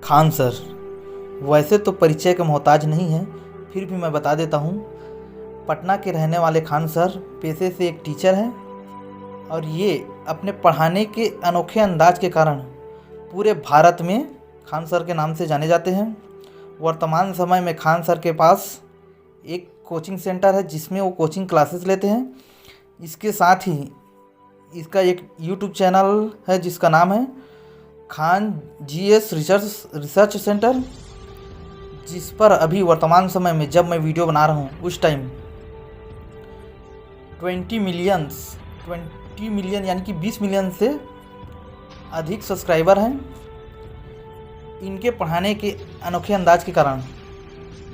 Khan sir वैसे तो परिचय का मोहताज नहीं है, फिर भी मैं बता देता हूँ। पटना के रहने वाले खान सर पेशे से एक टीचर हैं और ये अपने पढ़ाने के अनोखे अंदाज के कारण पूरे भारत में खान सर के नाम से जाने जाते हैं। वर्तमान समय में खान सर के पास एक कोचिंग सेंटर है जिसमें वो कोचिंग क्लासेस लेते हैं। इसके साथ ही इसका एक यूट्यूब चैनल है जिसका नाम है खान जीएस रिसर्च सेंटर, जिस पर अभी वर्तमान समय में जब मैं वीडियो बना रहा हूँ उस टाइम 20 मिलियन यानी कि 20 मिलियन से अधिक सब्सक्राइबर हैं। इनके पढ़ाने के अनोखे अंदाज के कारण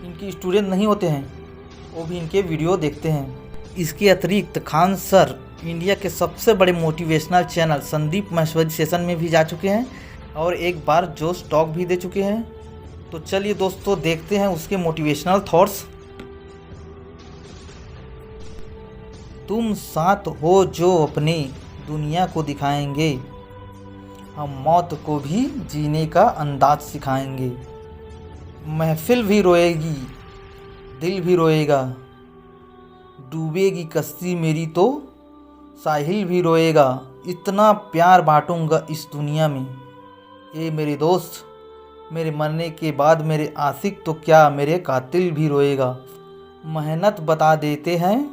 इनके स्टूडेंट नहीं होते हैं, वो भी इनके वीडियो देखते हैं। इसके अतिरिक्त खान सर इंडिया के सबसे बड़े motivational channel Sandeep Maheshwari session में भी जा चुके हैं और एक बार जोश टॉक भी दे चुके हैं। तो चलिए दोस्तों देखते हैं उसके मोटिवेशनल थॉट्स। तुम साथ हो जो अपनी दुनिया को दिखाएंगे, हम मौत को भी जीने का अंदाज सिखाएंगे। महफिल भी रोएगी, दिल भी रोएगा, डूबेगी कश्ती मेरी तो साहिल भी रोएगा। इतना प्यार बांटूंगा इस दुनिया में, ए मेरे दोस्त, मेरे मरने के बाद मेरे आशिक तो क्या मेरे कातिल भी रोएगा। मेहनत बता देते हैं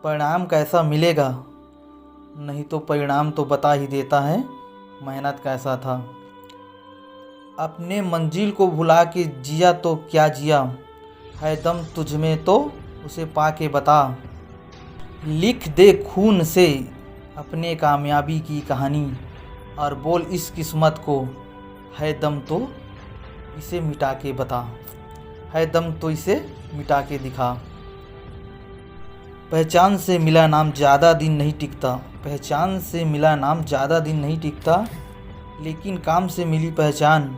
परिणाम कैसा मिलेगा, नहीं तो परिणाम तो बता ही देता है मेहनत कैसा था। अपने मंजिल को भुला के जिया तो क्या जिया, है दम तुझ में तो उसे पाके बता। लिख दे खून से अपने कामयाबी की कहानी और बोल इस किस्मत को, है दम तो इसे मिटा के बता, है दम तो इसे मिटा के दिखा। पहचान से मिला नाम ज़्यादा दिन नहीं टिकता, पहचान से मिला नाम ज़्यादा दिन नहीं टिकता, लेकिन काम से मिली पहचान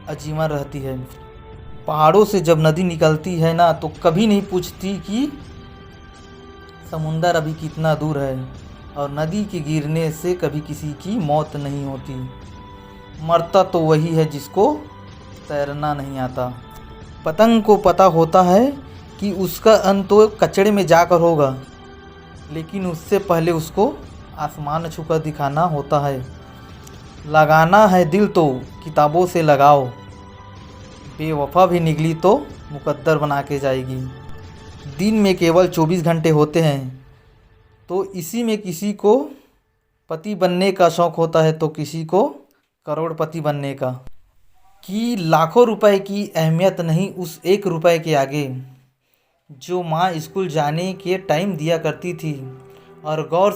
अजीवन रहती है। पहाड़ों से जब नदी निकलती है ना तो कभी नहीं पूछती कि समुंदर अभी कितना दूर है, और नदी के गिरने से कभी किसी की मौत नहीं होती। मरता तो वही है जिसको तैरना नहीं आता। पतंग को पता होता है कि उसका अंत तो कचड़े में जाकर होगा, लेकिन उससे पहले उसको आसमान छूकर दिखाना होता है। लगाना है दिल तो किताबों से लगाओ, बेवफा भी निकली तो मुकद्दर बना के जाएगी। दिन में केवल 24 घंटे होते हैं, तो इसी में किसी को पति बनने का शौक़ होता है तो किसी को करोड़पति बनने का। कि लाखों रुपए की अहमियत नहीं उस 1 रुपए के आगे, जो माँ स्कूल जाने के टाइम दिया करती थी। और गौर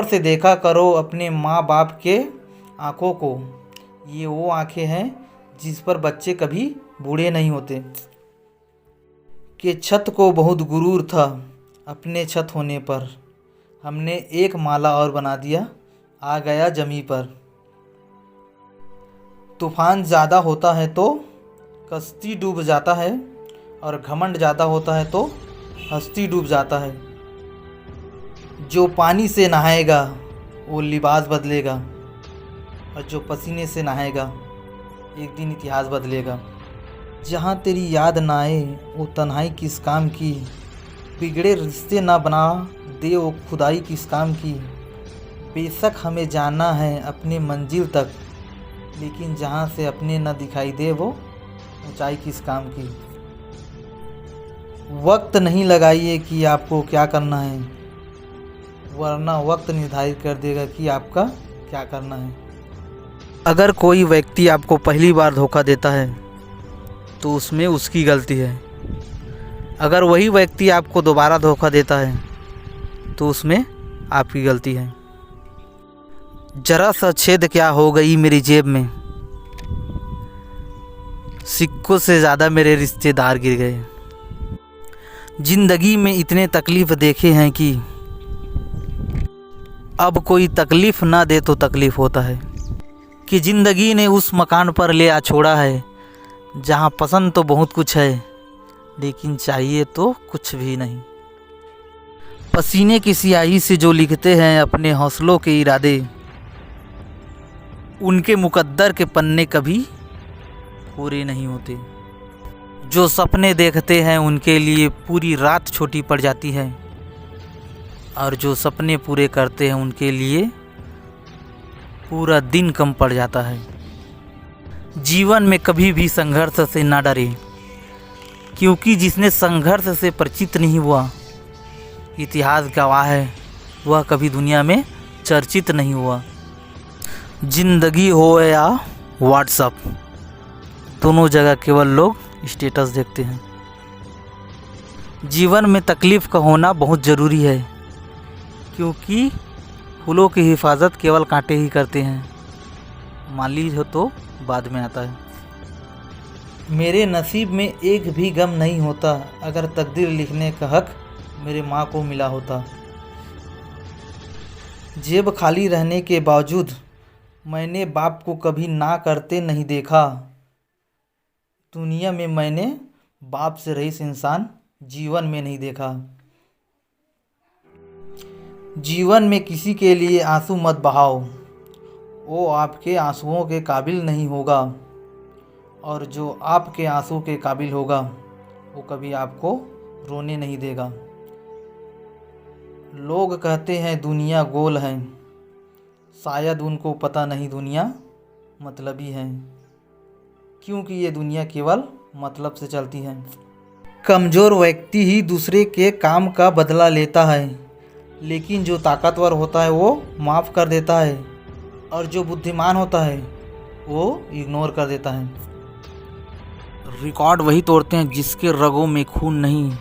से देखा करो अपने माँ बाप के आँखों को, ये वो आँखें हैं जिस पर बच्चे कभी बूढ़े नहीं होते। कि छत को बहुत गुरूर था अपने छत होने पर, हमने एक माला और बना दिया आ गया जमी पर। तूफान ज़्यादा होता है तो कश्ती डूब जाता है, और घमंड ज़्यादा होता है तो हस्ती डूब जाता है। जो पानी से नहाएगा वो लिबास बदलेगा, और जो पसीने से नहाएगा एक दिन इतिहास बदलेगा। जहाँ तेरी याद ना आए वो तन्हाई किस काम की, बिगड़े रिश्ते ना बना दे वो खुदाई किस काम की। बेशक हमें जाना है अपने मंजिल तक, लेकिन जहाँ से अपने न दिखाई दे वो ऊंचाई किस काम की। वक्त नहीं लगाइए कि आपको क्या करना है, वरना वक्त निर्धारित कर देगा कि आपका क्या करना है। अगर कोई व्यक्ति आपको पहली बार धोखा देता है तो उसमें उसकी गलती है, अगर वही व्यक्ति आपको दोबारा धोखा देता है तो उसमें आपकी गलती है। जरा सा छेद क्या हो गई मेरी जेब में, सिक्कों से ज़्यादा मेरे रिश्तेदार गिर गए। ज़िंदगी में इतने तकलीफ़ देखे हैं कि अब कोई तकलीफ़ ना दे तो तकलीफ़ होता है। कि ज़िंदगी ने उस मकान पर ले आ छोड़ा है जहाँ पसंद तो बहुत कुछ है, लेकिन चाहिए तो कुछ भी नहीं। पसीने की स्याही से जो लिखते हैं अपने हौसलों के इरादे, उनके मुकद्दर के पन्ने कभी पूरे नहीं होते। जो सपने देखते हैं उनके लिए पूरी रात छोटी पड़ जाती है, और जो सपने पूरे करते हैं उनके लिए पूरा दिन कम पड़ जाता है। जीवन में कभी भी संघर्ष से ना डरे, क्योंकि जिसने संघर्ष से परिचित नहीं हुआ, इतिहास गवाह है, वह कभी दुनिया में चर्चित नहीं हुआ। जिंदगी हो या व्हाट्सएप, दोनों जगह केवल लोग स्टेटस देखते हैं। जीवन में तकलीफ़ का होना बहुत ज़रूरी है, क्योंकि फूलों की हिफाजत केवल कांटे ही करते हैं, माली हो तो बाद में आता है। मेरे नसीब में एक भी गम नहीं होता, अगर तकदीर लिखने का हक मेरे माँ को मिला होता। जेब खाली रहने के बावजूद मैंने बाप को कभी ना करते नहीं देखा। दुनिया में मैंने बाप से रईस इंसान जीवन में नहीं देखा। जीवन में किसी के लिए आंसू मत बहाओ, वो आपके आंसुओं के काबिल नहीं होगा, और जो आपके आंसू के काबिल होगा वो कभी आपको रोने नहीं देगा। लोग कहते हैं दुनिया गोल है, शायद उनको पता नहीं दुनिया मतलबी है, क्योंकि ये दुनिया केवल मतलब से चलती है। कमज़ोर व्यक्ति ही दूसरे के काम का बदला लेता है, लेकिन जो ताकतवर होता है वो माफ़ कर देता है, और जो बुद्धिमान होता है वो इग्नोर कर देता है। रिकॉर्ड वही तोड़ते हैं जिसके रगों में खून नहीं,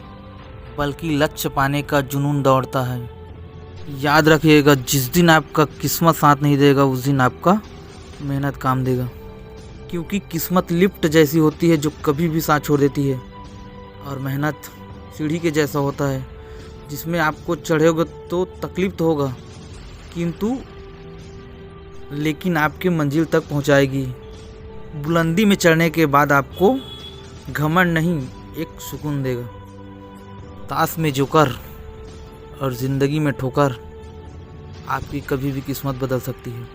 बल्कि लक्ष्य पाने का जुनून दौड़ता है। याद रखिएगा, जिस दिन आपका किस्मत साथ नहीं देगा उस दिन आपका मेहनत काम देगा, क्योंकि किस्मत लिफ्ट जैसी होती है जो कभी भी साथ छोड़ देती है, और मेहनत सीढ़ी के जैसा होता है जिसमें आपको चढ़ोगे तो तकलीफ तो होगा, लेकिन आपकी मंजिल तक पहुंचाएगी। बुलंदी में चढ़ने के बाद आपको घमंड नहीं, एक सुकून देगा। ताश में जोकर और ज़िंदगी में ठोकर, आपकी कभी भी किस्मत बदल सकती है।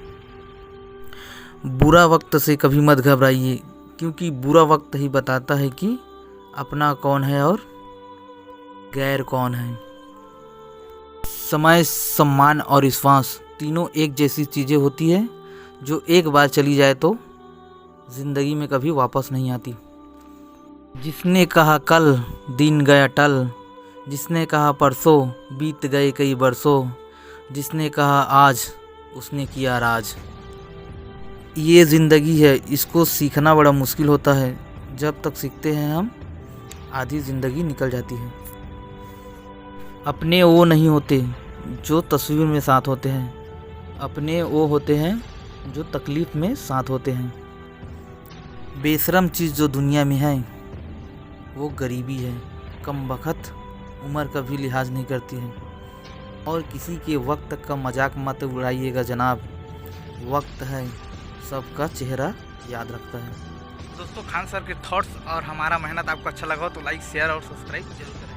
बुरा वक्त से कभी मत घबराइए, क्योंकि बुरा वक्त ही बताता है कि अपना कौन है और गैर कौन है। समय, सम्मान और विश्वास तीनों एक जैसी चीज़ें होती है, जो एक बार चली जाए तो ज़िंदगी में कभी वापस नहीं आती। जिसने कहा कल दिन गया टल, जिसने कहा परसों बीत गए कई बरसों, जिसने कहा आज उसने किया राज। ये ज़िंदगी है, इसको सीखना बड़ा मुश्किल होता है। जब तक सीखते हैं हम, आधी ज़िंदगी निकल जाती है। अपने वो नहीं होते जो तस्वीर में साथ होते हैं, अपने वो होते हैं जो तकलीफ़ में साथ होते हैं। बेशरम चीज़ जो दुनिया में है वो गरीबी है। कम बखत उम्र का भी लिहाज नहीं करती है, और किसी के वक्त का मजाक मत उड़ाइएगा जनाब। वक्त है, सबका चेहरा याद रखता है। दोस्तों, खान सर के थॉट्स और हमारा मेहनत आपको अच्छा लगा हो तो लाइक, शेयर और सब्सक्राइब जरूर करें।